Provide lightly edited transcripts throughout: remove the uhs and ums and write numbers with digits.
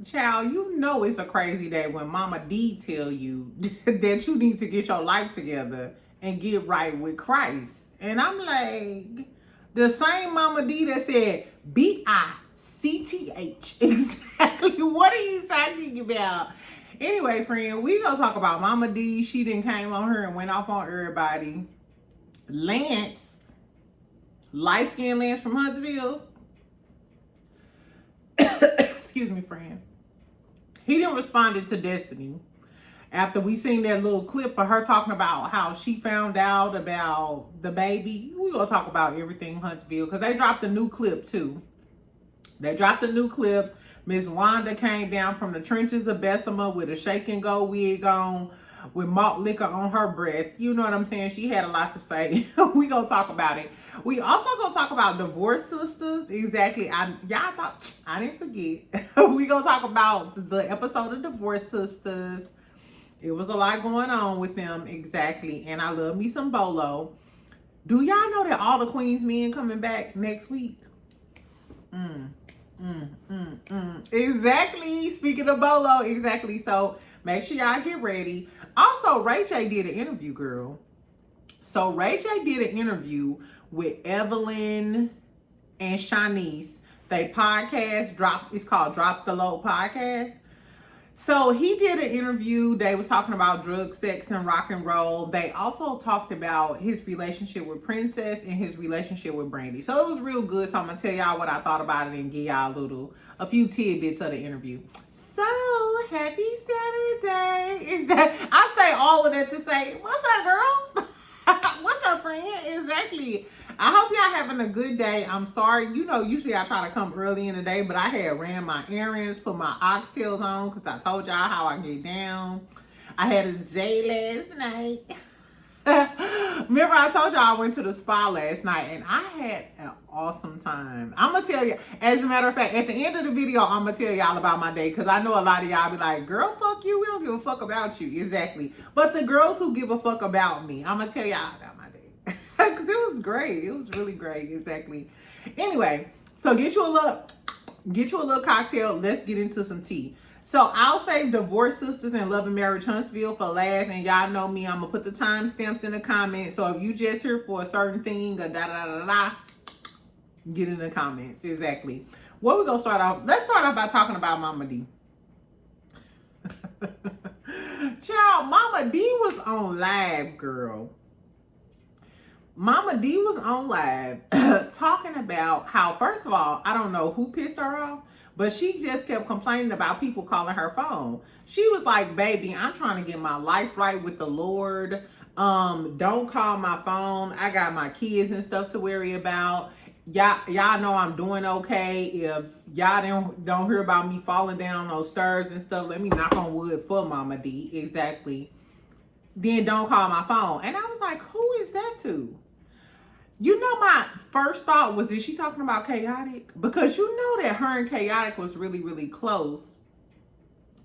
Child, you know it's a crazy day when Momma Dee tell you that you need to get your life together and get right with Christ. And I'm like, the same Momma Dee that said BICTH. Exactly. What are you talking about? Anyway, friend, we gonna talk about Momma Dee. She done came on her and went off on everybody. Lance, light-skinned Lance from Huntsville. Excuse me, friend. He didn't respond to Destiny after we seen that little clip of her talking about how she found out about the baby. We're going to talk about everything Huntsville because they dropped a new clip too. They dropped a new clip. Miss Wanda came down from the trenches of Bessemer with a shake and go wig on, with malt liquor on her breath. You know what I'm saying? She had a lot to say. We gonna talk about it. We also gonna talk about divorce sisters. Exactly. Y'all thought I didn't forget. We gonna talk about the episode of Divorce Sisters. It was a lot going on with them. Exactly. And I love me some Bolo. Do y'all know that all the Queen's men coming back next week? Exactly. Speaking of Bolo, exactly. So make sure y'all get ready. Also, Ray J did an interview, girl. So Ray J did an interview with Evelyn and Shanice. They podcast dropped. It's called Drop the Load Podcast. So he did an interview. They was talking about drugs, sex, and rock and roll. They also talked about his relationship with Princess and his relationship with Brandy. So it was real good. So I'm gonna tell y'all what I thought about it and give y'all a few tidbits of the interview. So happy Saturday! Is that I say all of that to say, what's up, girl? What's up, friend? Exactly. I hope y'all having a good day. I'm sorry. You know, usually I try to come early in the day, but I had ran my errands, put my oxtails on because I told y'all how I get down. I had a day last night. Remember I told y'all I went to the spa last night and I had an awesome time. I'm going to tell you, as a matter of fact, at the end of the video, I'm going to tell y'all about my day because I know a lot of y'all be like, girl, fuck you. We don't give a fuck about you. Exactly. But the girls who give a fuck about me, I'm going to tell y'all about my day because it was great. It was really great. Exactly. Anyway, so get you a little cocktail. Let's get into some tea. So I'll save Divorce Sisters and Love and Marriage Huntsville for last. And y'all know me, I'm going to put the timestamps in the comments. So if you just here for a certain thing, or da-da-da-da-da, get in the comments. Exactly. What we going to start off? Let's start off by talking about Momma Dee. Child, Momma Dee was on live, girl. Momma Dee was on live talking about how, first of all, I don't know who pissed her off, but she just kept complaining about people calling her phone. She was like, baby, I'm trying to get my life right with the Lord. Don't call my phone. I got my kids and stuff to worry about. Y'all know I'm doing okay. If y'all don't hear about me falling down those stairs and stuff, let me knock on wood for Momma Dee. Exactly. Then don't call my phone. And I was like, who is that to? You know, my first thought was, is she talking about Chaotic? Because you know that her and Chaotic was really, really close.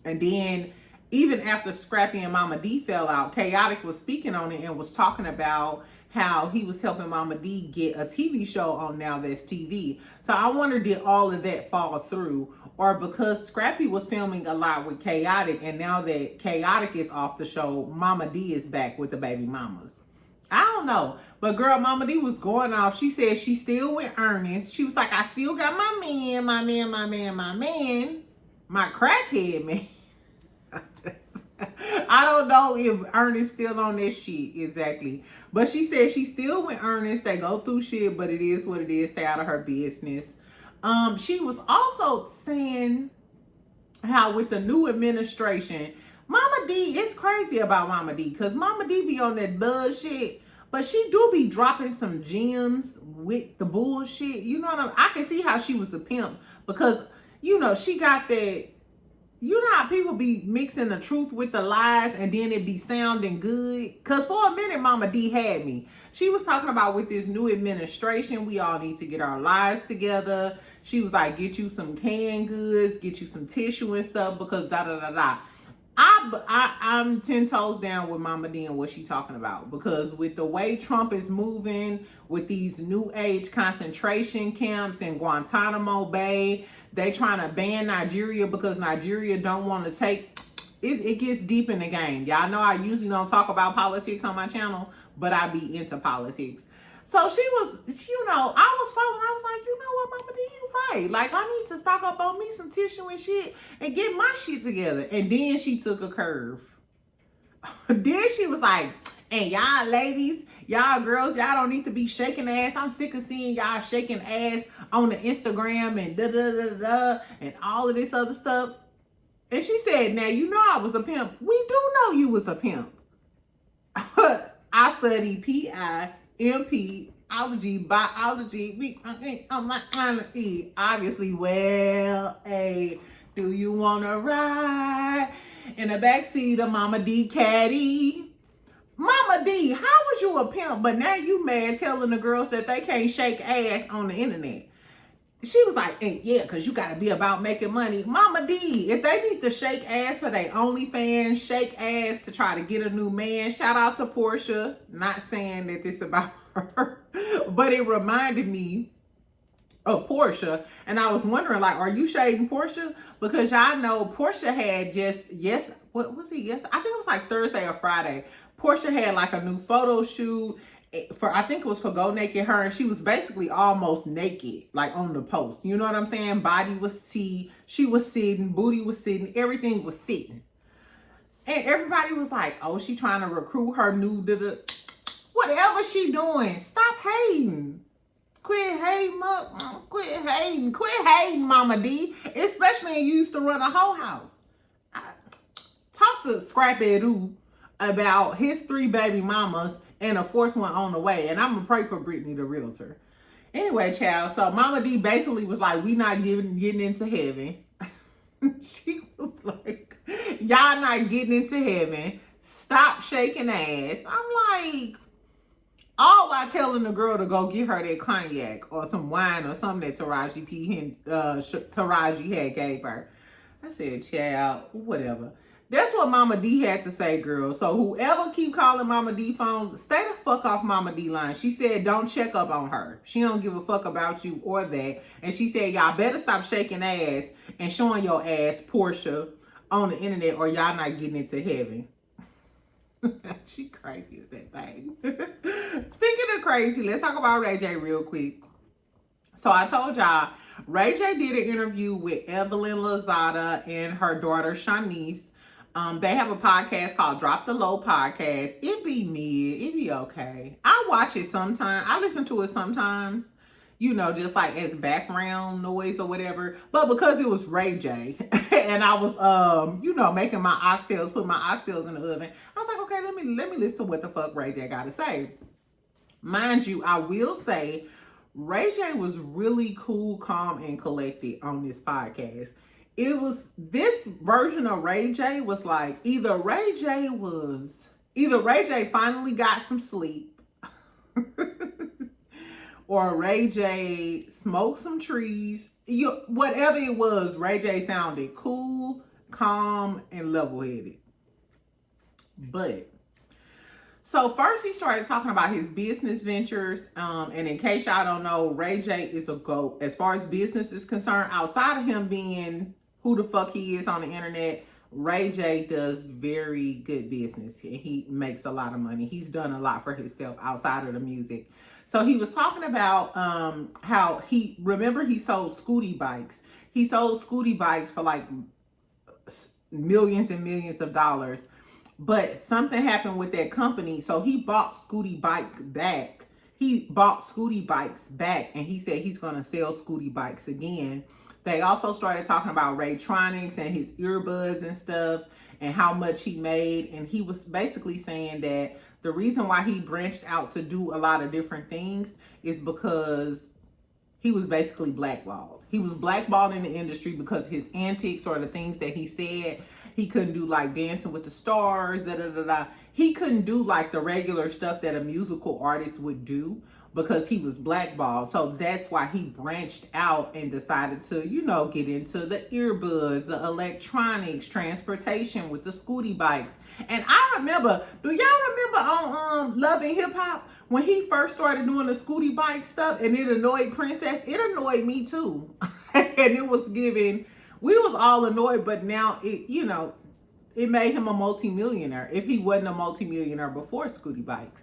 And then even after Scrappy and Momma Dee fell out, Chaotic was speaking on it and was talking about how he was helping Momma Dee get a TV show on Now That's TV. So I wonder, did all of that fall through? Or because Scrappy was filming a lot with Chaotic, and now that Chaotic is off the show, Momma Dee is back with the baby mamas. I don't know. But girl, Momma Dee was going off. She said she still with Ernest. She was like, I still got my man, my crackhead man. I don't know if Ernest still on that shit. Exactly. But she said she still with Ernest. They go through shit, but it is what it is. Stay out of her business. She was also saying how with the new administration, Momma Dee, it's crazy about Momma Dee because Momma Dee be on that bullshit, but she do be dropping some gems with the bullshit. You know what I mean? I can see how she was a pimp because, you know, she got that, you know how people be mixing the truth with the lies and then it be sounding good? Because for a minute, Momma Dee had me. She was talking about with this new administration, we all need to get our lives together. She was like, get you some canned goods, get you some tissue and stuff because da-da-da-da. I'm 10 toes down with Momma Dee and what she talking about, because with the way Trump is moving with these new age concentration camps in Guantanamo Bay, they trying to ban Nigeria because Nigeria don't want to take it gets deep in the game. Y'all know I usually don't talk about politics on my channel, but I be into politics. So she was, you know, I was following. I was like, you know what, Momma Dee, you right. Like, I need to stock up on me some tissue and shit and get my shit together. And then she took a curve. Then she was like, and y'all ladies, y'all girls, y'all don't need to be shaking ass. I'm sick of seeing y'all shaking ass on the Instagram and da-da-da-da-da and all of this other stuff. And she said, now, you know I was a pimp. We do know you was a pimp. I studied PIMP, biology. Obviously, well, hey, do you want to ride in the backseat of Momma Dee caddy? Momma Dee, how was you a pimp, but now you mad telling the girls that they can't shake ass on the internet? She was like, hey, yeah, because you got to be about making money. Momma Dee, if they need to shake ass for their OnlyFans, shake ass to try to get a new man, shout out to Portia. Not saying that this about her, but it reminded me of Portia. And I was wondering, like, are you shading Portia? Because y'all know Portia had what was it? Yes, I think it was like Thursday or Friday. Portia had like a new photo shoot for, I think it was for Go Naked Her, and she was basically almost naked, like on the post. You know what I'm saying? Body was T, she was sitting, booty was sitting, everything was sitting. And everybody was like, oh, she trying to recruit her new, whatever she doing. Stop hating. Quit hating, quit hating, Momma Dee. Especially when you used to run a whole house. Talk to Scrappy Doo about his 3 baby mamas and a 4th one on the way. And I'm going to pray for Brittany, the realtor. Anyway, child, so Momma Dee basically was like, we not getting into heaven. She was like, y'all not getting into heaven. Stop shaking ass. I'm like, all while telling the girl to go get her that cognac or some wine or something that Taraji had gave her. I said, child, whatever. That's what Momma Dee had to say, girl. So whoever keep calling Momma Dee phone, stay the fuck off Momma Dee line. She said, don't check up on her. She don't give a fuck about you or that. And she said, y'all better stop shaking ass and showing your ass, Portia, on the internet, or y'all not getting into heaven. She crazy as that thing. Speaking of crazy, let's talk about Ray J real quick. So I told y'all, Ray J did an interview with Evelyn Lozada and her daughter, Shanice. They have a podcast called Drop the Low Podcast. It be mid. It be okay. I watch it sometimes. I listen to it sometimes, you know, just like as background noise or whatever. But because it was Ray J and I was, you know, making my oxtails, putting my oxtails in the oven, I was like, okay, let me listen to what the fuck Ray J got to say. Mind you, I will say Ray J was really cool, calm, and collected on this podcast. It was, this version of Ray J was like, either Ray J finally got some sleep, or Ray J smoked some trees. Whatever it was, Ray J sounded cool, calm, and level-headed. But, so first he started talking about his business ventures. And in case y'all don't know, Ray J is a GOAT as far as business is concerned. Outside of him being who the fuck he is on the internet, Ray J does very good business. He makes a lot of money. He's done a lot for himself outside of the music. So he was talking about how he sold scooty bikes. He sold scooty bikes for like millions and millions of dollars. But something happened with that company. So he bought scooty bikes back. He bought scooty bikes back, and he said he's going to sell scooty bikes again. They also started talking about Raytronics and his earbuds and stuff and how much he made. And he was basically saying that the reason why he branched out to do a lot of different things is because he was basically blackballed. He was blackballed in the industry because his antics or the things that he said. He couldn't do like Dancing with the Stars, He couldn't do like the regular stuff that a musical artist would do because he was blackballed. So that's why he branched out and decided to, you know, get into the earbuds, the electronics, transportation with the scooty bikes. And I remember, do y'all remember on Love and Hip Hop when he first started doing the scooty bike stuff and it annoyed Princess? It annoyed me too. And it was giving, we was all annoyed, but now it, you know, it made him a multimillionaire if he wasn't a multimillionaire before Scooty Bikes.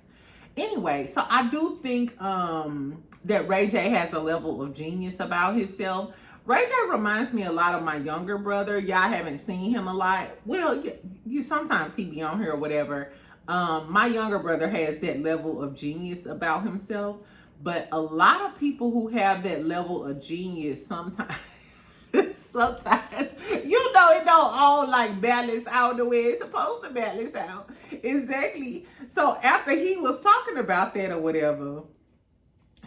Anyway, so I do think that Ray J has a level of genius about himself. Ray J reminds me a lot of my younger brother. Y'all haven't seen him a lot. Well, sometimes he be on here or whatever. My younger brother has that level of genius about himself. But a lot of people who have that level of genius sometimes, sometimes, you know, it don't all like balance out the way it's supposed to balance out. Exactly. So after he was talking about that or whatever,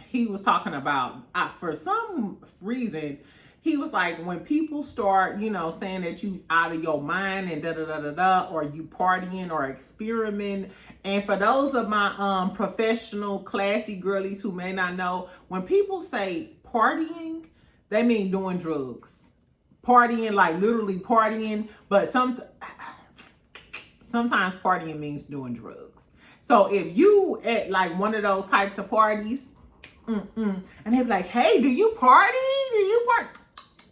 he was talking about, for some reason, he was like, when people start, you know, saying that you out of your mind and da-da-da-da-da, or you partying or experimenting. And for those of my professional, classy girlies who may not know, when people say partying, they mean doing drugs. Partying, like literally partying, but sometimes partying means doing drugs. So if you at like one of those types of parties, and they be like, hey, do you party? Do you party?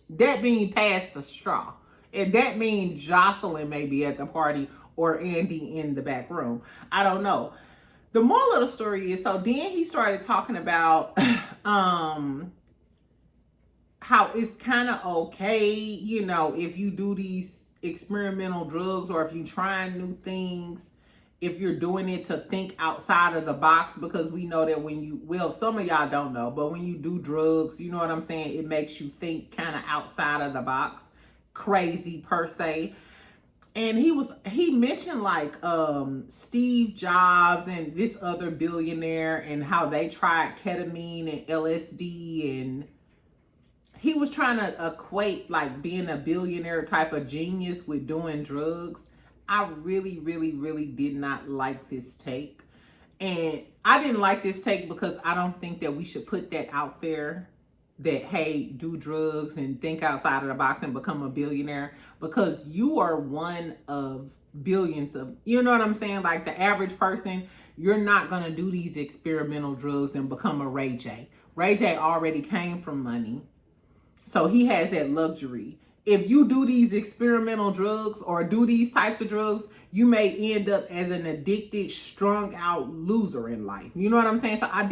That means pass the straw. And that means Jocelyn may be at the party or Andy in the back room. I don't know. The moral of the story is, so then he started talking about how it's kind of okay, you know, if you do these experimental drugs or if you trying new things, if you're doing it to think outside of the box, because we know that when you, well, some of y'all don't know, but when you do drugs, you know what I'm saying? It makes you think kind of outside of the box, crazy per se. And he mentioned like Steve Jobs and this other billionaire and how they tried ketamine and LSD, and he was trying to equate like being a billionaire type of genius with doing drugs. I really, really, really did not like this take. And I didn't like this take because I don't think that we should put that out there that, hey, do drugs and think outside of the box and become a billionaire, because you are one of billions of, you know what I'm saying? Like the average person, you're not going to do these experimental drugs and become a Ray J. Ray J already came from money. So he has that luxury. If you do these experimental drugs or do these types of drugs, you may end up as an addicted, strung out loser in life. You know what I'm saying? So I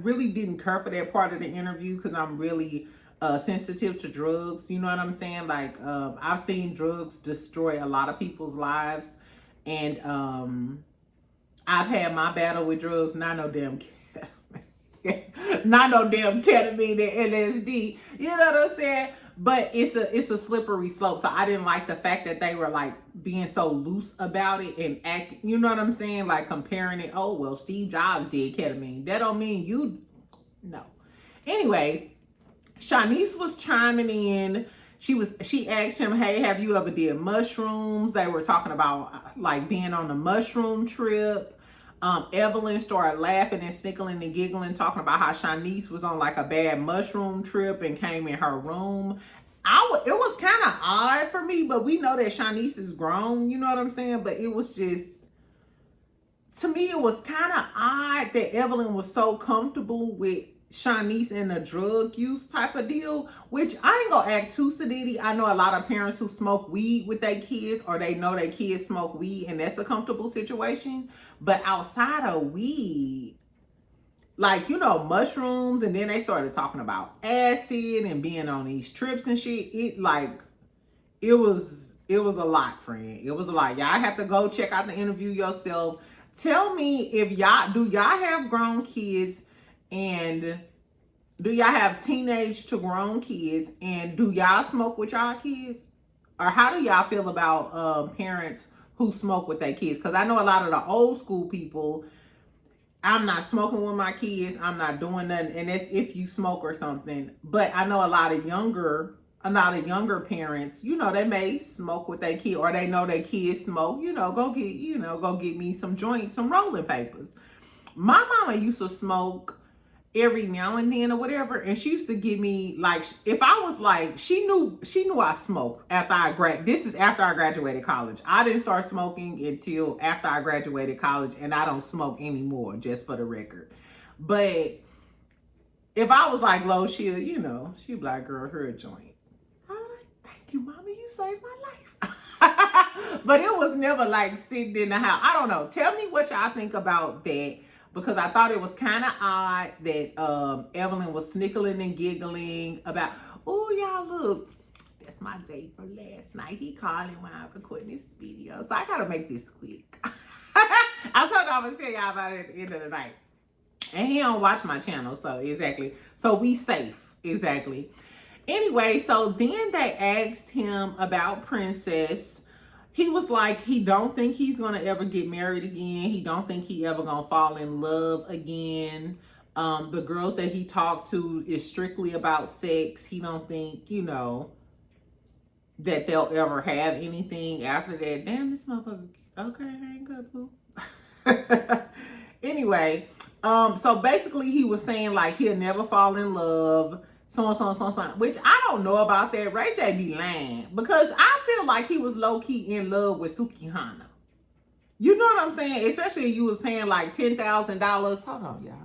really didn't care for that part of the interview because I'm really sensitive to drugs. You know what I'm saying? Like I've seen drugs destroy a lot of people's lives, and I've had my battle with drugs. Not no damn ketamine and LSD. You know what I'm saying? But it's a slippery slope. So I didn't like the fact that they were like being so loose about it and acting, you know what I'm saying? Like comparing it. Oh, well, Steve Jobs did ketamine. That don't mean you, no. Anyway, Shanice was chiming in. She asked him, hey, have you ever did mushrooms? They were talking about like being on a mushroom trip. Evelyn started laughing and snickling and giggling, talking about how Shanice was on like a bad mushroom trip and came in her room. It was kind of odd for me, but we know that Shanice is grown, you know what I'm saying? But it was just, to me, it was kind of odd that Evelyn was so comfortable with Shanice and a drug use type of deal, which I ain't gonna act too sedity. I know a lot of parents who smoke weed with their kids, or they know their kids smoke weed and that's a comfortable situation. But outside of weed, like, you know, mushrooms, and then they started talking about acid and being on these trips and shit. It was a lot, friend. It was a lot. Y'all have to go check out the interview yourself. Tell me if do y'all have grown kids, and do y'all have teenage to grown kids, and do y'all smoke with y'all kids? Or how do y'all feel about parents who smoke with their kids? Because I know a lot of the old school people, I'm not smoking with my kids, I'm not doing nothing, and that's if you smoke or something. But I know a lot of younger parents, you know, they may smoke with their kid, or they know their kids smoke, you know, go get me some joints, some rolling papers. My mama used to smoke every now and then or whatever, and she used to give me, like, if I was like, she knew I smoked after this is after I graduated college. I didn't start smoking until after I graduated college, and I don't smoke anymore, just for the record. But if I was like, low, she'd be like, girl, her a joint. thank you, mommy, you saved my life. But it was never like sitting in the house. I don't know. Tell me what y'all think about that, because I thought it was kind of odd that Evelyn was snickling and giggling about, oh, y'all look, that's my date from last night. He calling while I'm recording this video. So I gotta make this quick. I told y'all I'm gonna tell y'all about it at the end of the night. And he don't watch my channel, so exactly. So we safe, exactly. Anyway, so then they asked him about Princess. He was like, he don't think he's gonna ever get married again. He don't think he ever gonna fall in love again. The girls that he talked to is strictly about sex. He don't think, you know, that they'll ever have anything after that. Damn, this motherfucker. Okay, hang up, boo. Anyway, so basically he was saying like he'll never fall in love, so on, which I don't know about that. Ray J be lying, because I feel like he was low-key in love with Sukihana. You know what I'm saying? Especially if you was paying like $10,000. Hold on, y'all.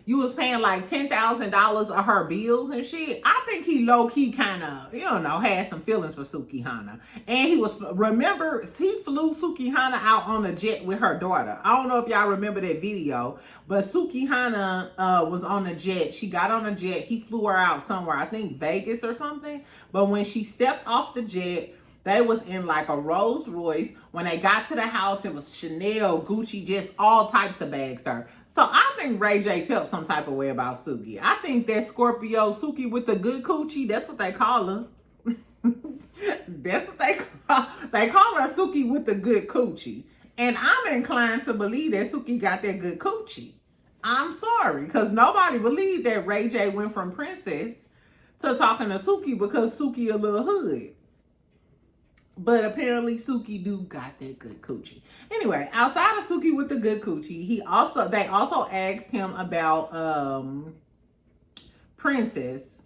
You was paying like $10,000 of her bills and shit. I think he low-key kind of, you know, had some feelings for Sukihana. And he was, remember, he flew Sukihana out on a jet with her daughter. I don't know if y'all remember that video, but Sukihana was on a jet. She got on a jet. He flew her out somewhere, I think Vegas or something. But when she stepped off the jet, they was in like a Rolls Royce. When they got to the house, it was Chanel, Gucci, just all types of bags there. So I think Ray J felt some type of way about Suki. I think that Scorpio, Suki with the good coochie, that's what they call her. That's what they call her, Suki with the good coochie. And I'm inclined to believe that Suki got that good coochie. I'm sorry, because nobody believed that Ray J went from Princess to talking to Suki because Suki a little hood. But apparently Suki do got that good coochie. Anyway, outside of Suki with the good coochie, they also asked him about Princess.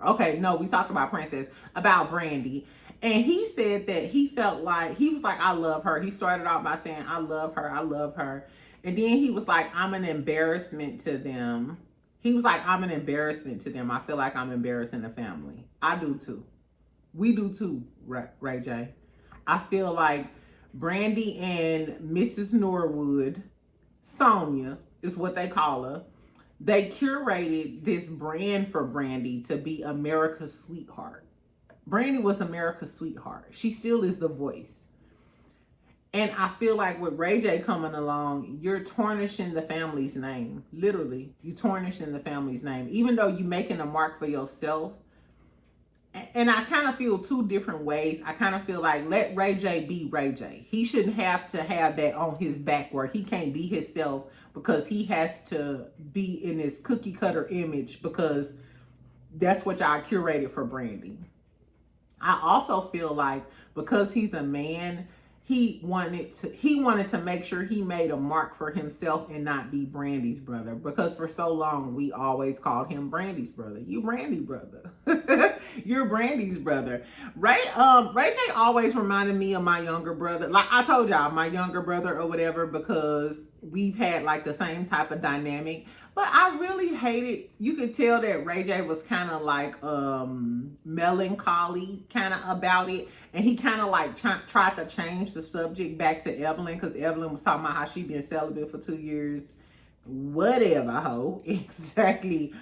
Okay, no, we talked about Princess, about Brandy. And he said that he felt like, he was like, I love her. He started out by saying, I love her, I love her. And then he was like, I'm an embarrassment to them. He was like, I'm an embarrassment to them. I feel like I'm embarrassing the family. I do too. We do too, Ray J. I feel like Brandy and Mrs. Norwood, Sonia is what they call her, they curated this brand for Brandy to be America's sweetheart. Brandy was America's sweetheart. She still is the voice. And I feel like with Ray J coming along, you're tarnishing the family's name. Literally, you tarnishing the family's name. Even though you're making a mark for yourself. And I kind of feel two different ways. I kind of feel like let Ray J be Ray J. He shouldn't have to have that on his back where he can't be himself because he has to be in this cookie cutter image because that's what y'all curated for Brandy. I also feel like because he's a man, he wanted to make sure he made a mark for himself and not be Brandy's brother, because for so long we always called him Brandy's brother. You Brandy brother. You're Brandy's brother. Ray J always reminded me of my younger brother. Like I told y'all, my younger brother or whatever, because we've had like the same type of dynamic. But I really hated, you could tell that Ray J was kind of like melancholy kind of about it. And he kind of like tried to change the subject back to Evelyn, because Evelyn was talking about how she been celibate for 2 years. Whatever, ho. Exactly.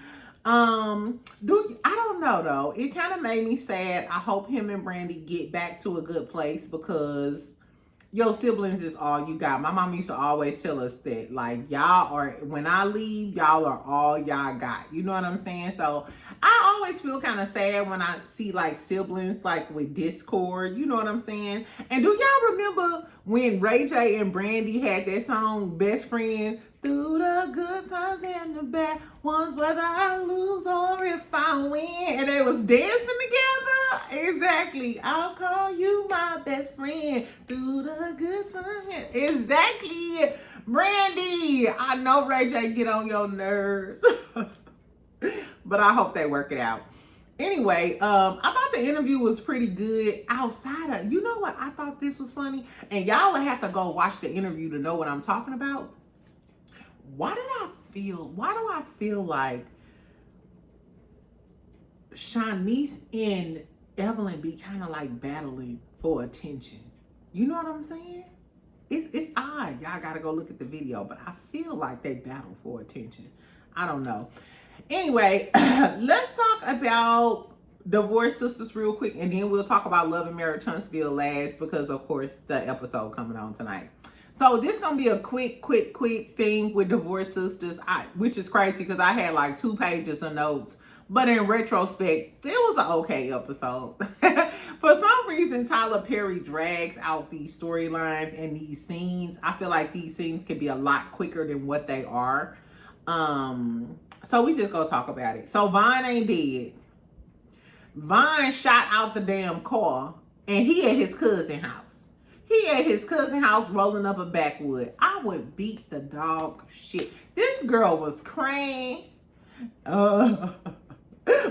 I don't know though. It kind of made me sad. I hope him and Brandy get back to a good place, because your siblings is all you got. My mom used to always tell us that, like, y'all are, when I leave, y'all are all y'all got. You know what I'm saying? So I always feel kind of sad when I see like siblings like with discord. You know what I'm saying? And do y'all remember when Ray J and Brandy had that song Best Friends? Through the good times and the bad ones, whether I lose or if I win. And they was dancing together. Exactly. I'll call you my best friend through the good times. Exactly. Brandy. I know Ray J get on your nerves. But I hope they work it out. Anyway, I thought the interview was pretty good outside of, you know what? I thought this was funny. And y'all will have to go watch the interview to know what I'm talking about. Why do I feel like Shanice and Evelyn be kind of like battling for attention. You know what I'm saying? It's odd. Y'all gotta go look at the video, but I feel like they battle for attention. I don't know. Anyway, let's talk about Divorced Sistas real quick, and then we'll talk about Love and Marriage Huntsville last, because of course the episode coming on tonight. So this gonna be a quick thing with Divorced Sistas, which is crazy because I had like 2 pages of notes. But in retrospect, it was an okay episode. For some reason, Tyler Perry drags out these storylines and these scenes. I feel like these scenes can be a lot quicker than what they are. So we just go talk about it. So Vaughn ain't dead. Vaughn shot out the damn car, and he at his cousin's house. He at his cousin's house rolling up a backwood. I would beat the dog shit. This girl was crying.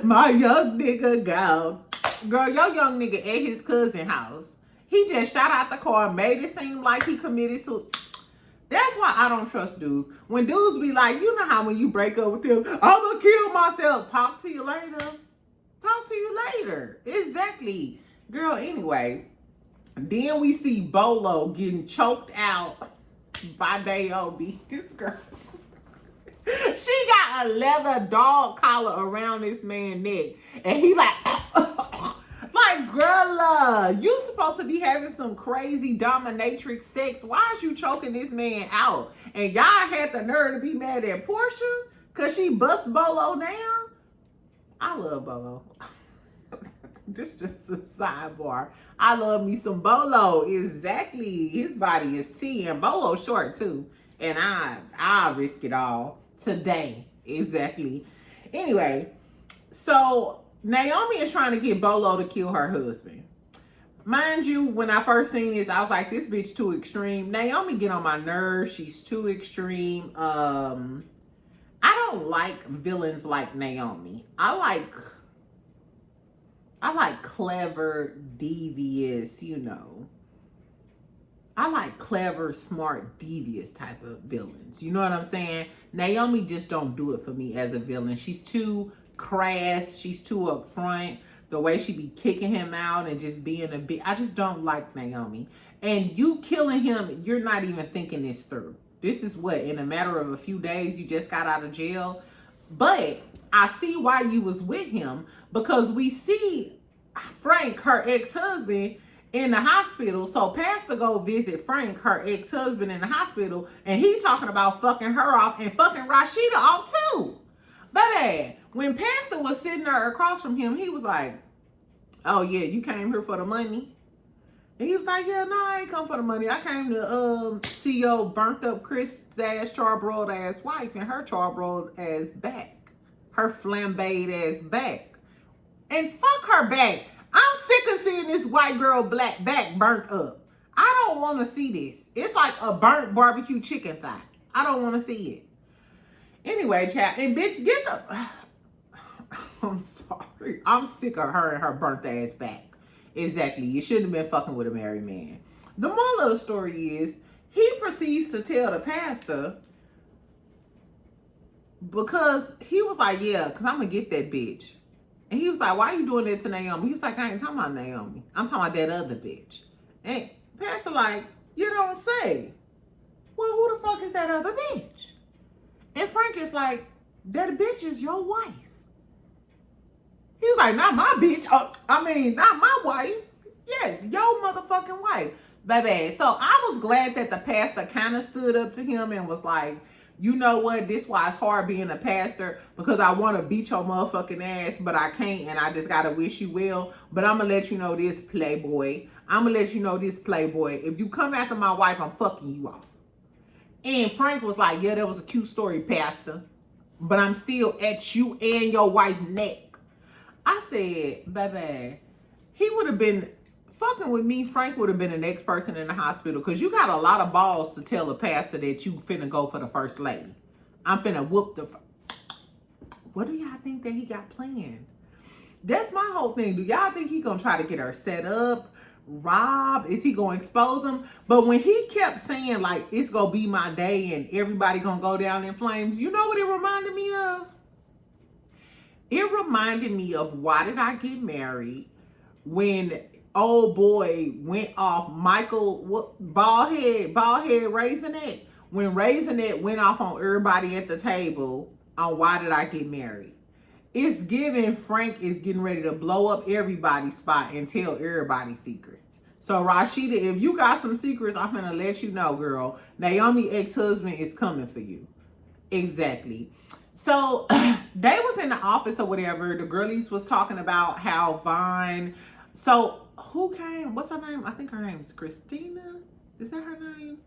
My young nigga gone. Girl, your young nigga at his cousin's house. He just shot out the car, made it seem like he committed suicide. That's why I don't trust dudes. When dudes be like, you know how when you break up with them, I'm gonna kill myself. Talk to you later. Talk to you later. Exactly. Girl, anyway. Then we see Bolo getting choked out by Naomi. This girl. She got a leather dog collar around this man's neck. And he like, like, girl, you supposed to be having some crazy dominatrix sex. Why is you choking this man out? And y'all had the nerve to be mad at Portia because she bust Bolo down? I love Bolo. This just a sidebar. I love me some Bolo. Exactly. His body is T, and Bolo short too. And I risk it all today. Exactly. Anyway, so Naomi is trying to get Bolo to kill her husband. Mind you, when I first seen this, I was like, this bitch too extreme. Naomi get on my nerves. She's too extreme. I don't like villains like Naomi. I like clever, devious, you know. I like clever, smart, devious type of villains. You know what I'm saying? Naomi just don't do it for me as a villain. She's too crass. She's too upfront. The way she be kicking him out and just being a bit. I just don't like Naomi. And you killing him, you're not even thinking this through. This is what, in a matter of a few days, you just got out of jail. But I see why you was with him, because we see Frank, her ex-husband, in the hospital. So Pastor go visit Frank, her ex-husband, in the hospital, and he talking about fucking her off and fucking Rashida off too. Baby, when Pastor was sitting there across from him, he was like, oh yeah, you came here for the money? And he was like, yeah, no, I ain't come for the money. I came to see your burnt up crisp ass, charbroiled ass wife and her charbroiled ass back. Her flambéed ass back. And fuck her back. I'm sick of seeing this white girl black back burnt up. I don't want to see this. It's like a burnt barbecue chicken thigh. I don't want to see it. Anyway, chat. And bitch, get the... I'm sorry. I'm sick of her and her burnt ass back. Exactly. You shouldn't have been fucking with a married man. The moral of the story is, he proceeds to tell the pastor, because he was like, yeah, because I'm going to get that bitch. And he was like, why are you doing that to Naomi? He was like, I ain't talking about Naomi. I'm talking about that other bitch. And pastor like, you don't say. Well, who the fuck is that other bitch? And Frank is like, that bitch is your wife. He's like, not my bitch. Not my wife. Yes, your motherfucking wife. Baby. So I was glad that the pastor kind of stood up to him and was like, you know what? This why it's hard being a pastor, because I want to beat your motherfucking ass, but I can't, and I just got to wish you well. But I'm going to let you know this, playboy. I'm going to let you know this, playboy. If you come after my wife, I'm fucking you off. And Frank was like, yeah, that was a cute story, pastor, but I'm still at you and your wife's neck. I said, baby, he would have been fucking with me. Frank would have been the next person in the hospital, because you got a lot of balls to tell a pastor that you finna go for the first lady. I'm finna whoop the... What do y'all think that he got planned? That's my whole thing. Do y'all think he gonna try to get her set up? Rob? Is he gonna expose him? But when he kept saying, like, it's gonna be my day and everybody gonna go down in flames, you know what it reminded me of? It reminded me of Why Did I Get Married? when old boy went off, Michael, what, bald head Raisinette, when Raisinette went off on everybody at the table on why did I get married. It's giving Frank is getting ready to blow up everybody's spot and tell everybody secrets. So Rashida, if you got some secrets, I'm gonna let you know, girl. Naomi ex-husband is coming for you. Exactly. So they was in the office or whatever. The girlies was talking about how Vine. So who came? What's her name? I think her name is Christina. Is that her name?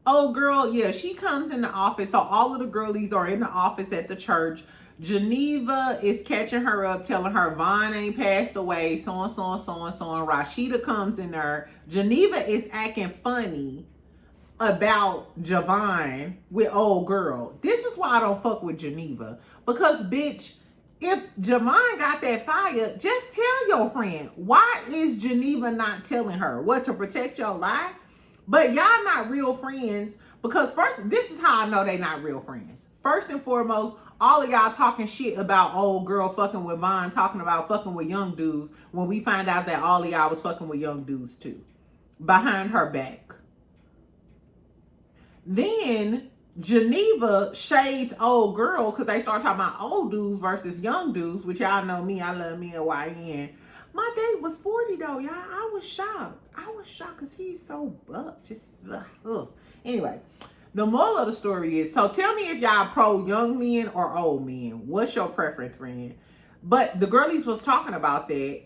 Oh, girl, yeah, she comes in the office. So all of the girlies are in the office at the church. Geneva is catching her up, telling her Vine ain't passed away, so and so and so and so. And Rashida comes in there. Geneva is acting funny about Javon with old girl. This is why I don't fuck with Geneva. Because, bitch, if Javon got that fire, just tell your friend. Why is Geneva not telling her? What, to protect your life? But y'all not real friends. Because first, this is how I know they not real friends. First and foremost, all of y'all talking shit about old girl fucking with Vaughn, talking about fucking with young dudes, when we find out that all of y'all was fucking with young dudes too. Behind her back. Then Geneva shades old girl because they start talking about old dudes versus young dudes, which y'all know me. I love me a YN. My date was 40 though, y'all. I was shocked. I was shocked because he's so buck. Just, Anyway, the moral of the story is, so tell me if y'all pro young men or old men. What's your preference, friend? But the girlies was talking about that.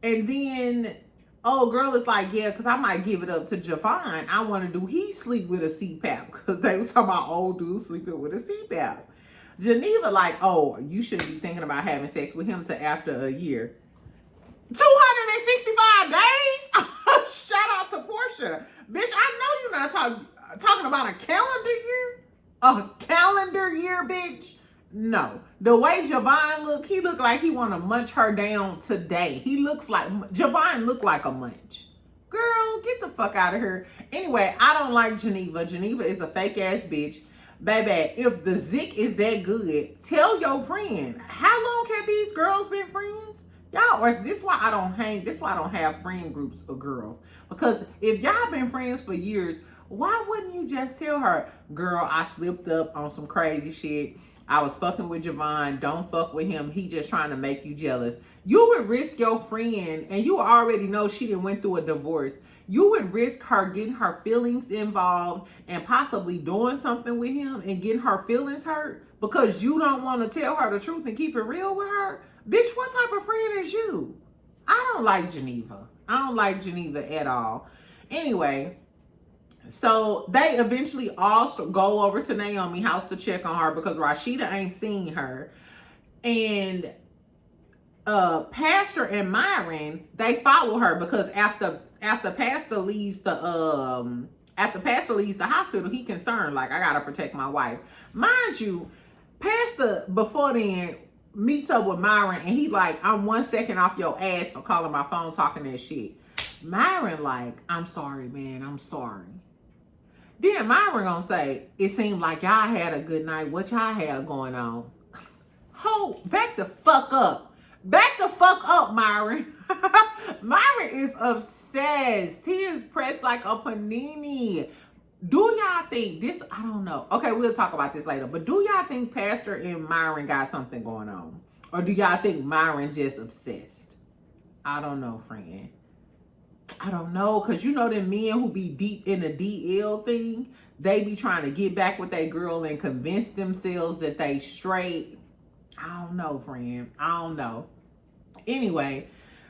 And then old girl is like, yeah, because I might give it up to Javon. I want to do he sleep with a CPAP because they was talking about old dudes sleeping with a CPAP. Geneva like, oh, you shouldn't be thinking about having sex with him till after a year. 265 days? Shout out to Portia. Bitch, I know you're not talking about a calendar year. A calendar year, bitch. No. The way Javon look, he look like he want to munch her down today. He looks like, Javon look like a munch. Girl, get the fuck out of here. Anyway, I don't like Geneva. Geneva is a fake ass bitch. Baby, if the Zick is that good, tell your friend. How long have these girls been friends? Y'all, or this why I don't hang, this why I don't have friend groups of girls. Because if y'all been friends for years, why wouldn't you just tell her, girl, I slipped up on some crazy shit. I was fucking with Javon. Don't fuck with him. He just trying to make you jealous. You would risk your friend, and you already know she done went through a divorce. You would risk her getting her feelings involved and possibly doing something with him and getting her feelings hurt because you don't want to tell her the truth and keep it real with her? Bitch, what type of friend is you? I don't like Geneva. I don't like Geneva at all. Anyway, so they eventually all go over to Naomi's house to check on her because Rashida ain't seen her. And Pastor and Myron, they follow her because after Pastor leaves the hospital, he concerned, like, I gotta protect my wife. Mind you, Pastor before then meets up with Myron and he like, I'm 1 second off your ass for calling my phone talking that shit. Myron like, I'm sorry, man, I'm sorry. Then Myron gonna say, it seemed like y'all had a good night. What y'all had going on? Ho, back the fuck up. Back the fuck up, Myron. Myron is obsessed. He is pressed like a panini. Do y'all think this, I don't know. Okay, we'll talk about this later. But do y'all think Pastor and Myron got something going on? Or do y'all think Myron just obsessed? I don't know, friend. I don't know, because you know them men who be deep in the DL thing, they be trying to get back with that girl and convince themselves that they straight. I don't know, friend. I don't know. Anyway,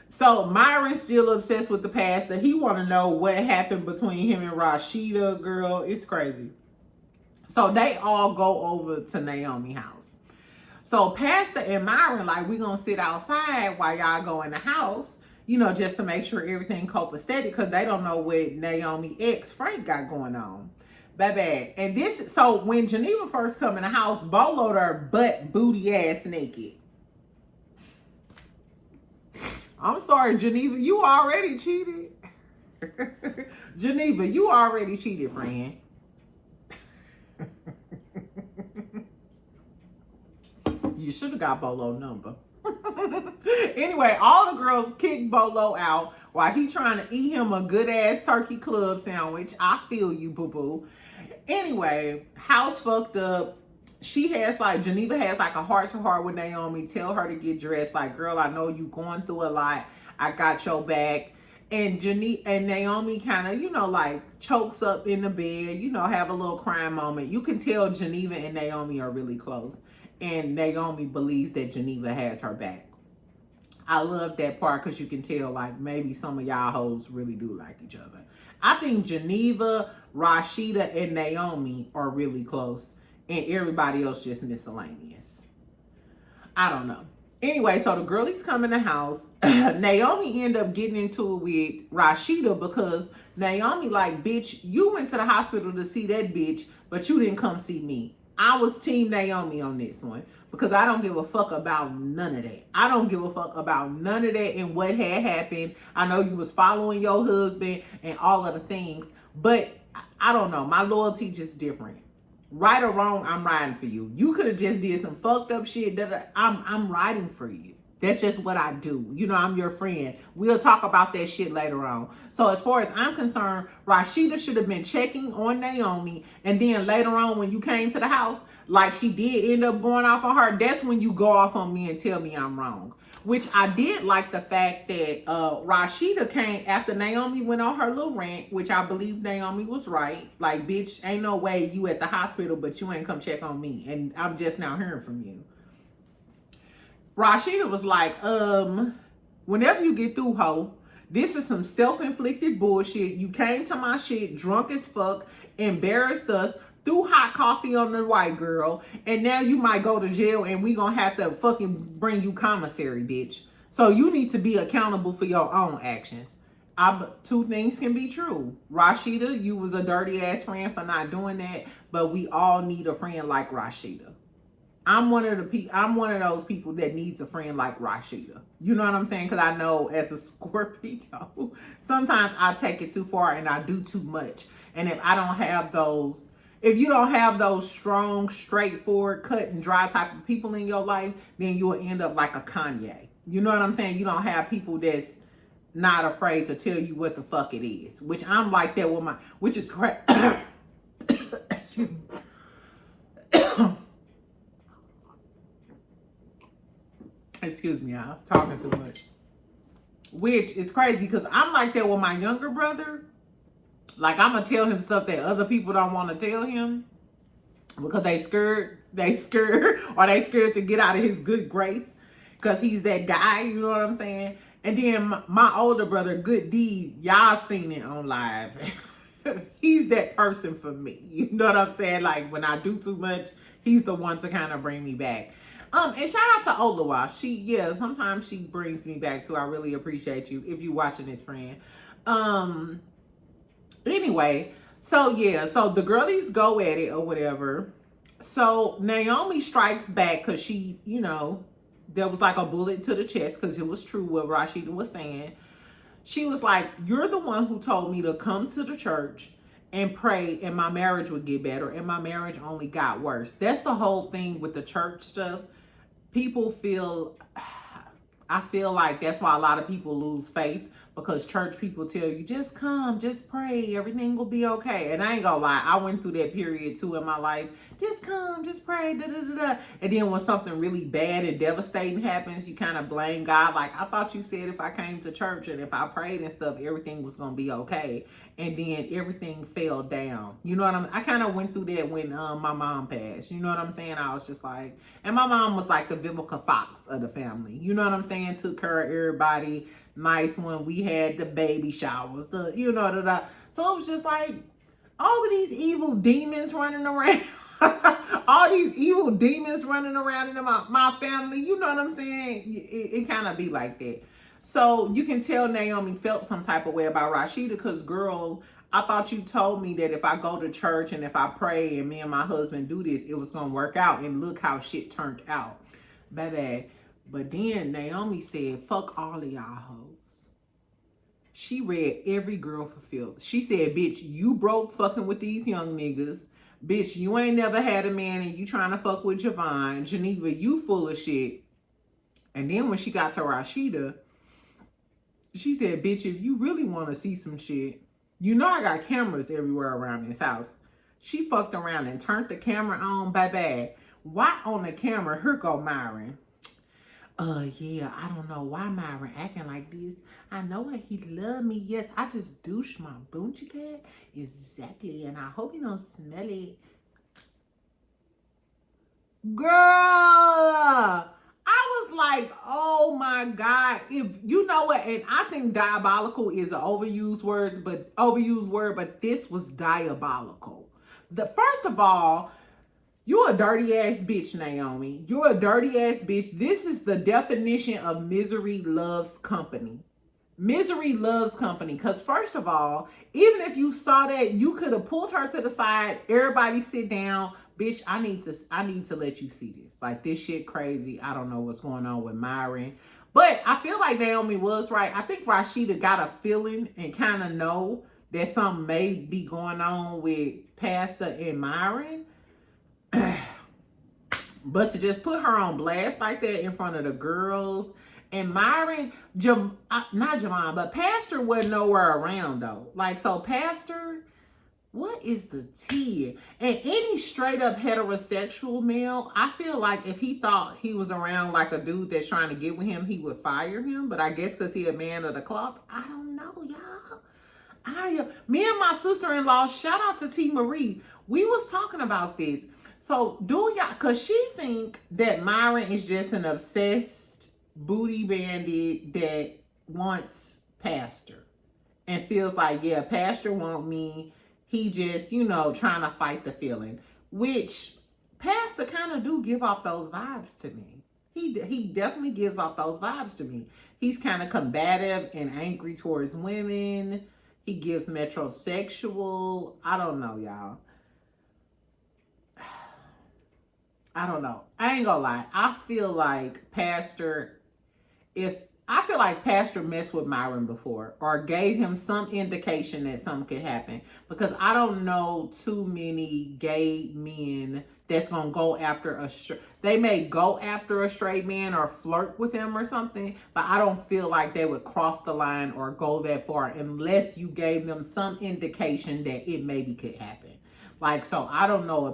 so Myron's still obsessed with the pastor. He want to know what happened between him and Rashida, girl. It's crazy. So they all go over to Naomi's house. So Pastor and Myron like, we gonna sit outside while y'all go in the house, you know, just to make sure everything copacetic, because they don't know what Naomi ex Frank got going on. Baby. And this, so when Geneva first come in the house, Bolo'd her butt booty ass naked. I'm sorry, Geneva, you already cheated. Geneva, you already cheated, friend. You should have got Bolo's number. Anyway, all the girls kick Bolo out while he trying to eat him a good ass turkey club sandwich. I feel you, boo boo. Anyway, house fucked up. She has like, Geneva has like a heart to heart with Naomi. Tell her to get dressed. Like, girl, I know you going through a lot. I got your back. And Naomi kind of, like chokes up in the bed, have a little crying moment. You can tell Geneva and Naomi are really close. And Naomi believes that Geneva has her back. I love that part because you can tell like maybe some of y'all hoes really do like each other. I think Geneva, Rashida, and Naomi are really close. And everybody else just miscellaneous. I don't know. Anyway, so the girlies come in the house. Naomi end up getting into it with Rashida because Naomi like, bitch, you went to the hospital to see that bitch, but you didn't come see me. I was team Naomi on this one because I don't give a fuck about none of that. I don't give a fuck about none of that and what had happened. I know you was following your husband and all of the things, but I don't know. My loyalty just different. Right or wrong, I'm riding for you. You could have just did some fucked up shit that I'm riding for you. That's just what I do. I'm your friend. We'll talk about that shit later on. So as far as I'm concerned, Rashida should have been checking on Naomi. And then later on when you came to the house, like she did end up going off on her, that's when you go off on me and tell me I'm wrong. Which I did like the fact that Rashida came after Naomi went on her little rant, which I believe Naomi was right. Like, bitch, ain't no way you at the hospital, but you ain't come check on me. And I'm just now hearing from you. Rashida was like, whenever you get through, ho, this is some self-inflicted bullshit. You came to my shit drunk as fuck, embarrassed us, threw hot coffee on the white girl, and now you might go to jail and we gonna have to fucking bring you commissary, bitch. So you need to be accountable for your own actions. Two things can be true. Rashida, you was a dirty ass friend for not doing that, but we all need a friend like Rashida. I'm one of those people that needs a friend like Rashida. You know what I'm saying? Because I know as a Scorpio, sometimes I take it too far and I do too much. And if I don't have those, if you don't have those strong, straightforward, cut and dry type of people in your life, then you'll end up like a Kanye. You know what I'm saying? You don't have people that's not afraid to tell you what the fuck it is. Which I'm like that with which is correct. Excuse me, I'm talking too much. Which is crazy because I'm like that with my younger brother. Like, I'm going to tell him stuff that other people don't want to tell him because they scared, or they scared to get out of his good grace because he's that guy, you know what I'm saying? And then my older brother, Good Deed, y'all seen it on live. He's that person for me. You know what I'm saying? Like, when I do too much, he's the one to kind of bring me back. And shout out to Olawa. Sometimes she brings me back too. I really appreciate you if you watching this, friend. Anyway, so the girlies go at it or whatever. So Naomi strikes back because she, there was like a bullet to the chest because it was true what Rashida was saying. She was like, you're the one who told me to come to the church and pray and my marriage would get better, and my marriage only got worse. That's the whole thing with the church stuff. I feel like that's why a lot of people lose faith, because church people tell you, just come, just pray, everything will be okay. And I ain't gonna lie, I went through that period too in my life. Just come, just pray, da da da da. And then when something really bad and devastating happens, you kind of blame God. Like, I thought you said if I came to church and if I prayed and stuff, everything was gonna be okay. And then everything fell down. You know what I kind of went through that when my mom passed. You know what I'm saying? I was just like, and my mom was like the Vivica Fox of the family. You know what I'm saying? Took care of everybody. Nice when we had the baby showers, So it was just like all of these evil demons running around. All these evil demons running around in my family. You know what I'm saying? It kind of be like that. So you can tell Naomi felt some type of way about Rashida because, girl, I thought you told me that if I go to church and if I pray and me and my husband do this, it was going to work out. And look how shit turned out. Baby. But then Naomi said, fuck all of y'all hoes. She read every girl for filth. She said, bitch, you broke fucking with these young niggas. Bitch, you ain't never had a man and you trying to fuck with Javon. Geneva, you full of shit. And then when she got to Rashida, she said, bitch, if you really want to see some shit, you know I got cameras everywhere around this house. She fucked around and turned the camera on, baby. Why on the camera? Here go Myron. Yeah, I don't know why Myron acting like this. I know why he love me. Yes, I just douche my boochie cat. Exactly, and I hope you don't smell it. Girl, I was like, oh my God. If you know what, and I think diabolical is an overused word, but this was diabolical. First of all, you're a dirty ass bitch, Naomi. You're a dirty ass bitch. This is the definition of misery loves company. Misery loves company. Because first of all, even if you saw that, you could have pulled her to the side. Everybody sit down. Bitch, I need to let you see this. Like, this shit crazy. I don't know what's going on with Myron. But I feel like Naomi was right. I think Rashida got a feeling and kind of know that something may be going on with Pastor and Myron. But to just put her on blast like that in front of the girls, and Myron, not Javon, but Pastor wasn't nowhere around though. Like, so Pastor, what is the tea? And any straight up heterosexual male, I feel like if he thought he was around like a dude that's trying to get with him, he would fire him. But I guess because he a man of the cloth, I don't know, y'all. Me and my sister-in-law, shout out to T. Marie, we was talking about this. So do y'all, cause she think that Myron is just an obsessed booty bandit that wants Pastor and feels like, yeah, Pastor want me. He just, trying to fight the feeling, which Pastor kind of do give off those vibes to me. He definitely gives off those vibes to me. He's kind of combative and angry towards women. He gives metrosexual. I don't know, y'all. I don't know. I ain't gonna lie. I feel like Pastor messed with Myron before or gave him some indication that something could happen, because I don't know too many gay men that's gonna go after they may go after a straight man or flirt with him or something, but I don't feel like they would cross the line or go that far unless you gave them some indication that it maybe could happen. Like, so I don't know. I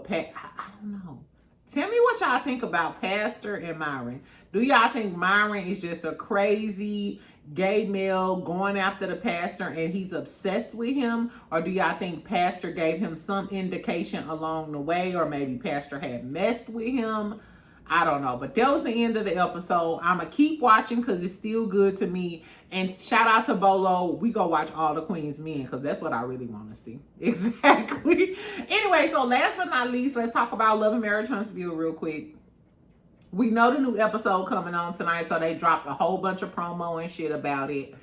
don't know. Tell me what y'all think about Pastor and Myron. Do y'all think Myron is just a crazy gay male going after the pastor and he's obsessed with him? Or do y'all think Pastor gave him some indication along the way, or maybe Pastor had messed with him? I don't know. But that was the end of the episode. I'm going to keep watching because it's still good to me. And shout out to Bolo. We go watch All the Queen's Men because that's what I really want to see. Exactly. Anyway, so last but not least, let's talk about Love and Marriage Huntsville real quick. We know the new episode coming on tonight, so they dropped a whole bunch of promo and shit about it.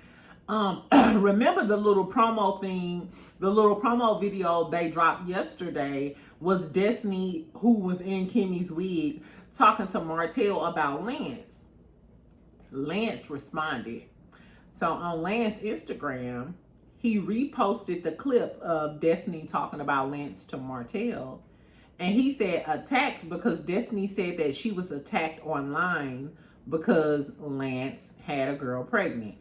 Remember the little promo thing, the little promo video they dropped yesterday was Destiny, who was in Kimmy's wig, talking to Martell about Lance. Lance responded. So on Lance's Instagram, he reposted the clip of Destiny talking about Lance to Martell. And he said attacked because Destiny said that she was attacked online because Lance had a girl pregnant.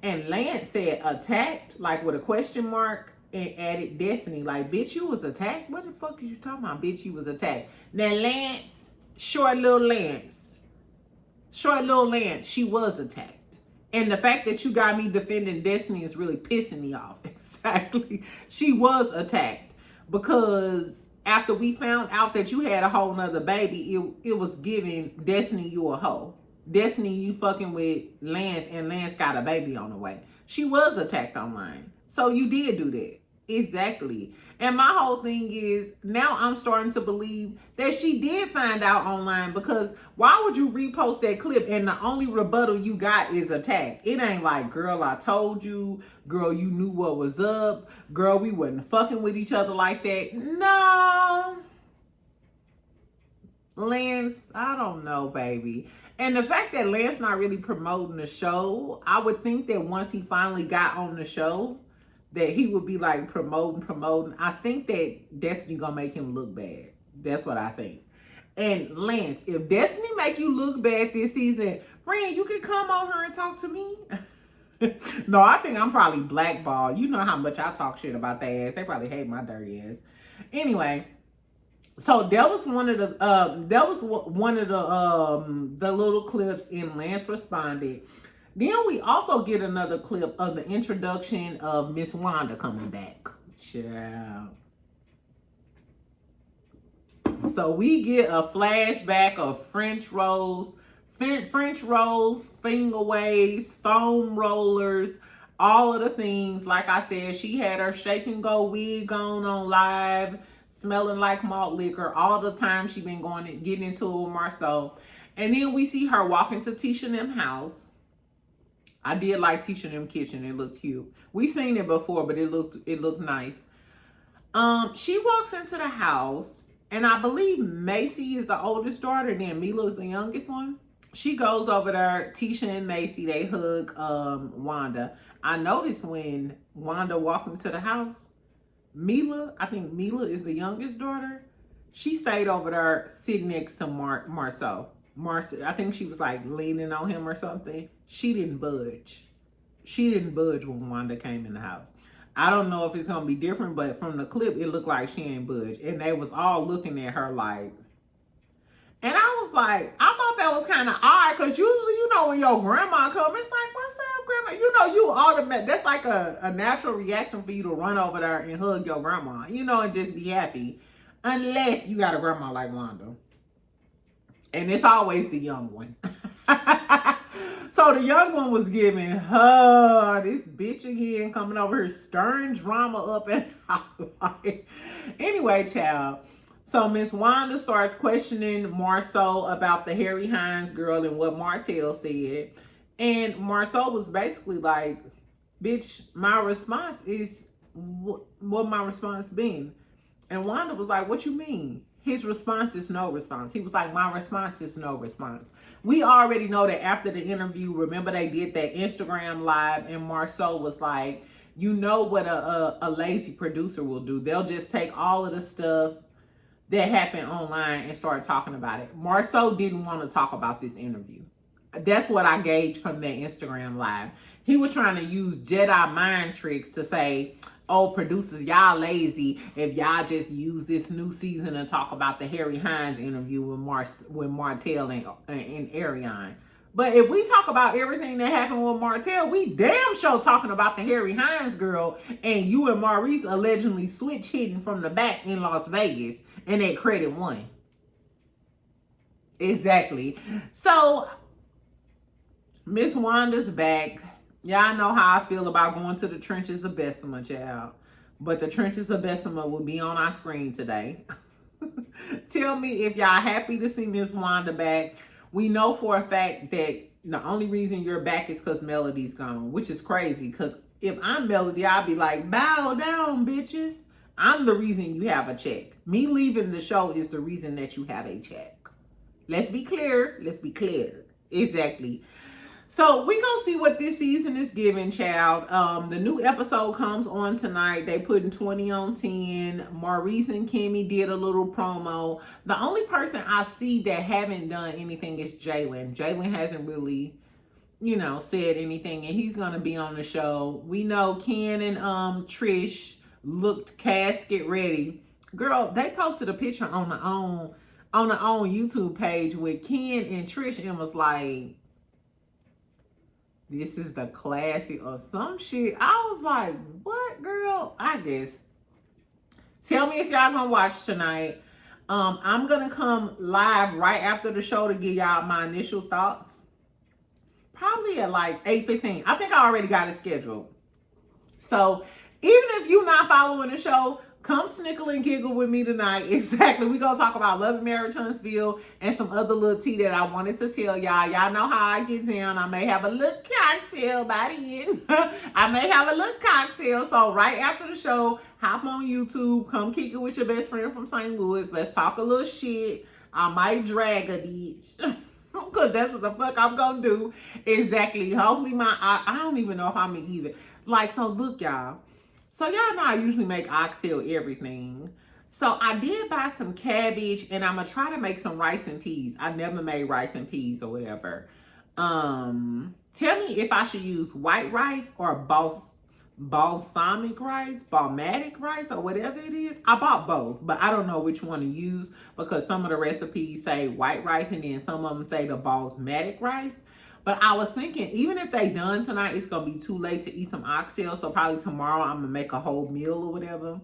And Lance said attacked, like with a question mark, and added Destiny, like, bitch, you was attacked? What the fuck are you talking about? Bitch, you was attacked. Now Lance, short little Lance, she was attacked. And the fact that you got me defending Destiny is really pissing me off. Exactly. She was attacked because after we found out that you had a whole nother baby, it was giving Destiny you a hoe. Destiny, you fucking with Lance, and Lance got a baby on the way. She was attacked online. So you did do that. Exactly. And my whole thing is, now I'm starting to believe that she did find out online, because why would you repost that clip and the only rebuttal you got is attack? It ain't like, girl, I told you. Girl, you knew what was up. Girl, we wasn't fucking with each other like that. No. Lance, I don't know, baby. And the fact that Lance not really promoting the show, I would think that once he finally got on the show, that he would be like promoting. I think that Destiny gonna make him look bad. That's what I think. And Lance, if Destiny make you look bad this season, friend, you could come on here and talk to me. No, I think I'm probably blackballed. You know how much I talk shit about their ass. They probably hate my dirty ass. Anyway, so that was one of the little clips in Lance Responded. Then we also get another clip of the introduction of Miss Wanda coming back. Child. So we get a flashback of French rolls, finger waves, foam rollers, all of the things. Like I said, she had her shake and go wig on live, smelling like malt liquor all the time. She been getting into it with Marsau. And then we see her walking to Tisha and them house. I did like Tisha and them kitchen. It looked cute. We seen it before, but it looked nice. She walks into the house, and I believe Macy is the oldest daughter, and then Mila is the youngest one. She goes over there. Tisha and Macy, they hug Wanda. I noticed when Wanda walked into the house, I think Mila is the youngest daughter. She stayed over there sitting next to Marsau. I think she was like leaning on him or something. She didn't budge. She didn't budge when Wanda came in the house. I don't know if it's going to be different, but from the clip, it looked like she ain't budge. And they was all looking at her like... And I was like, I thought that was kind of odd, because usually, you know, when your grandma comes, it's like, what's up, grandma? You know, you automatic. That's like a natural reaction for you to run over there and hug your grandma, you know, and just be happy. Unless you got a grandma like Wanda. And it's always the young one. So the young one was giving her this bitch again, coming over here stirring drama up. And anyway, child. So Miss Wanda starts questioning Marsau about the Harry Hines girl and what Martell said. And Marsau was basically like, bitch, my response is what my response been. And Wanda was like, what you mean? His response is no response. He was like, my response is no response. We already know that after the interview, remember they did that Instagram live, and Marsau was like, you know what a lazy producer will do. They'll just take all of the stuff that happened online and start talking about it. Marsau didn't want to talk about this interview. That's what I gauged from that Instagram live. He was trying to use Jedi mind tricks to say, oh, producers, y'all lazy if y'all just use this new season to talk about the Harry Hines interview with Martell and Ariane. But if we talk about everything that happened with Martell, we damn sure talking about the Harry Hines girl and you and Maurice allegedly switch hitting from the back in Las Vegas and that credit won. Exactly. So Miss Wanda's back. Y'all know how I feel about going to the trenches of Bessemer, child. But the trenches of Bessemer will be on our screen today. Tell me if y'all happy to see Miss Wanda back. We know for a fact that the only reason you're back is because Melody's gone, which is crazy. Because if I'm Melody, I'll be like, bow down, bitches. I'm the reason you have a check. Me leaving the show is the reason that you have a check. Let's be clear. Let's be clear. Exactly. So we gonna see what this season is giving, child. The new episode comes on tonight. They putting 20 on 10. Maurice and Kimmy did a little promo. The only person I see that haven't done anything is Jalen. Jalen hasn't really, said anything, and he's gonna be on the show. We know Ken and Trish looked casket ready. Girl, they posted a picture on their own YouTube page with Ken and Trish and was like, this is the classic or some shit. I was like, what, girl? I guess. Tell me if y'all gonna watch tonight. I'm gonna come live right after the show to give y'all my initial thoughts. Probably at like 8:15. I think I already got it scheduled. So even if you're not following the show, come snickle and giggle with me tonight. Exactly. We're going to talk about Love and Marriage Huntsville and some other little tea that I wanted to tell y'all. Y'all know how I get down. I may have a little cocktail by the end. I may have a little cocktail. So right after the show, hop on YouTube. Come kick it with your best friend from St. Louis. Let's talk a little shit. I might drag a bitch. Because that's what the fuck I'm going to do. Exactly. Hopefully I don't even know if I'm either. So look, y'all. So y'all know I usually make oxtail everything. So I did buy some cabbage and I'm going to try to make some rice and peas. I never made rice and peas or whatever. Tell me if I should use white rice or balsamic rice, balmatic rice, or whatever it is. I bought both, but I don't know which one to use because some of the recipes say white rice and then some of them say the balsamic rice. But I was thinking, even if they done tonight, it's going to be too late to eat some oxtail. So probably tomorrow I'm going to make a whole meal or whatever.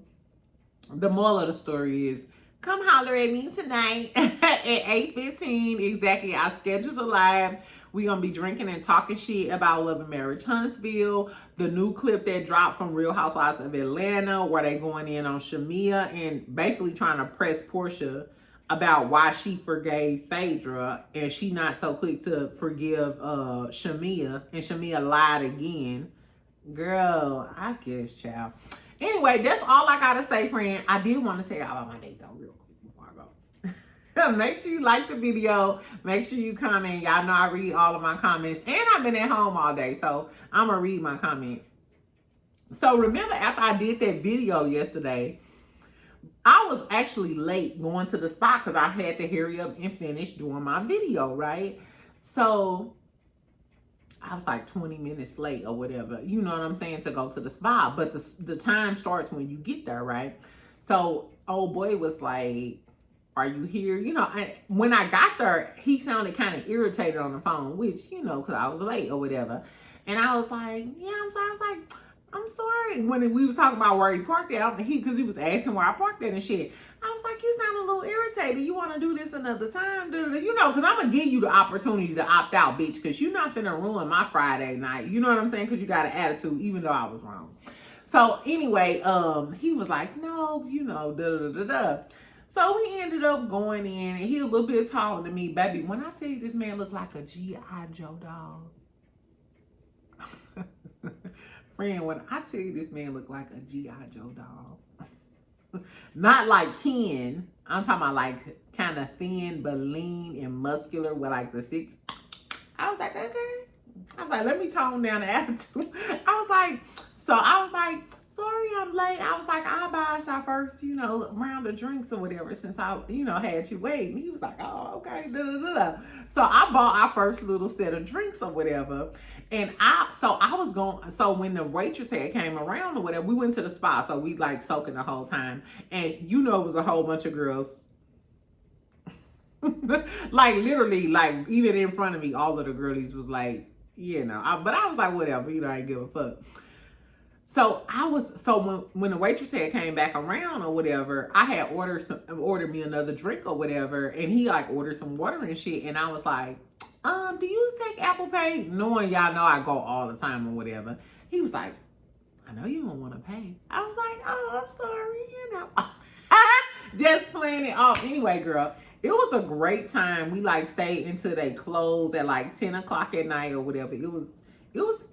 The moral of the story is, come holler at me tonight at 8:15. Exactly. I scheduled a live. We're going to be drinking and talking shit about Love and Marriage Huntsville. The new clip that dropped from Real Housewives of Atlanta where they going in on Shamia and basically trying to press Portia about why she forgave Phaedra and she not so quick to forgive Shamia, and Shamia lied again. Girl, I guess, child. Anyway, that's all I gotta say, friend. I did want to tell y'all about my date though, real quick before I go. Make sure you like the video. Make sure you comment. Y'all know I read all of my comments, and I've been at home all day, so I'm gonna read my comment. So remember, after I did that video yesterday, I was actually late going to the spot because I had to hurry up and finish doing my video, right? So I was like 20 minutes late or whatever, you know what I'm saying, to go to the spot. But the time starts when you get there, right? So old boy was like, are you here? You know, when I got there, he sounded kind of irritated on the phone, which, you know, because I was late or whatever. And I was like, yeah, I'm sorry. I was like, I'm sorry. When we was talking about where he parked at, because he was asking where I parked at and shit. I was like, you sound a little irritated. You want to do this another time? You know, because I'm going to give you the opportunity to opt out, bitch, because you're not finna ruin my Friday night. You know what I'm saying? Because you got an attitude, even though I was wrong. So anyway, he was like, no, you know, da-da-da-da-da. So we ended up going in, and he a little bit taller than me. Baby, when I tell you this man looked like a G.I. Joe dog. Friend, when I tell you this man looked like a G.I. Joe dog. Not like Ken. I'm talking about like kind of thin but lean and muscular with like the six. I was like, okay. I was like, let me tone down the attitude. I was like, sorry I'm late. I was like, I'll buy us our first, you know, round of drinks or whatever since I, you know, had you waiting. He was like, oh, okay. Da-da-da-da. So I bought our first little set of drinks or whatever. And so when the waitress had came around or whatever, we went to the spa. So we like soaking the whole time. And you know, it was a whole bunch of girls. Like literally, like even in front of me, all of the girlies was like, you know, but I was like, whatever, you know, I ain't give a fuck. So when the waitress had came back around or whatever, I had ordered me another drink or whatever. And he like ordered some water and shit. And I was like, do you take Apple Pay? Knowing y'all know I go all the time or whatever. He was like, I know you don't want to pay. I was like, oh, I'm sorry, you know. Just playing it off. Anyway, girl, it was a great time. We like stayed until they closed at like 10 o'clock at night or whatever. It was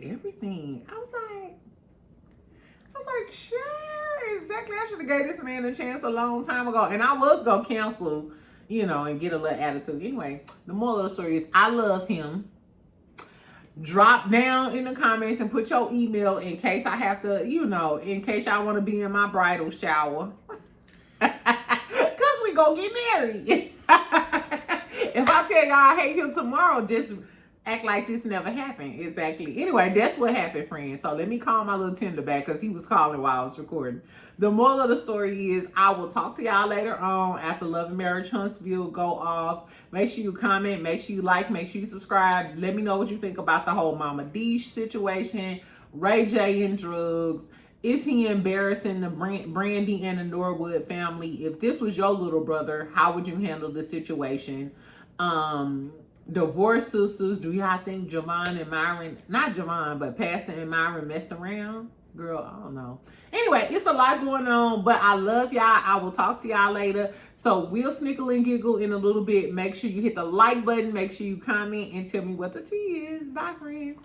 everything. I was like, sure, exactly. I should have gave this man a chance a long time ago. And I was going to cancel, you know, and get a little attitude. Anyway, the moral of the story is I love him. Drop down in the comments and put your email in case I have to, you know, in case y'all want to be in my bridal shower. Because we go get married. If I tell y'all I hate him tomorrow, just act like this never happened. Exactly. Anyway, that's what happened, friends. So let me call my little Tinder back because he was calling while I was recording. The moral of the story is I will talk to y'all later on after Love and Marriage Huntsville go off. Make sure you comment. Make sure you like. Make sure you subscribe. Let me know what you think about the whole Momma Dee situation. Ray J and drugs. Is he embarrassing the Brandy and the Norwood family? If this was your little brother, how would you handle the situation? Divorce sisters, do y'all think Javon and Myron, not Javon, but Pastor and Myron messed around? Girl, I don't know. Anyway, it's a lot going on, but I love y'all. I will talk to y'all later. So we'll snickle and giggle in a little bit. Make sure you hit the like button. Make sure you comment and tell me what the tea is. Bye, friends.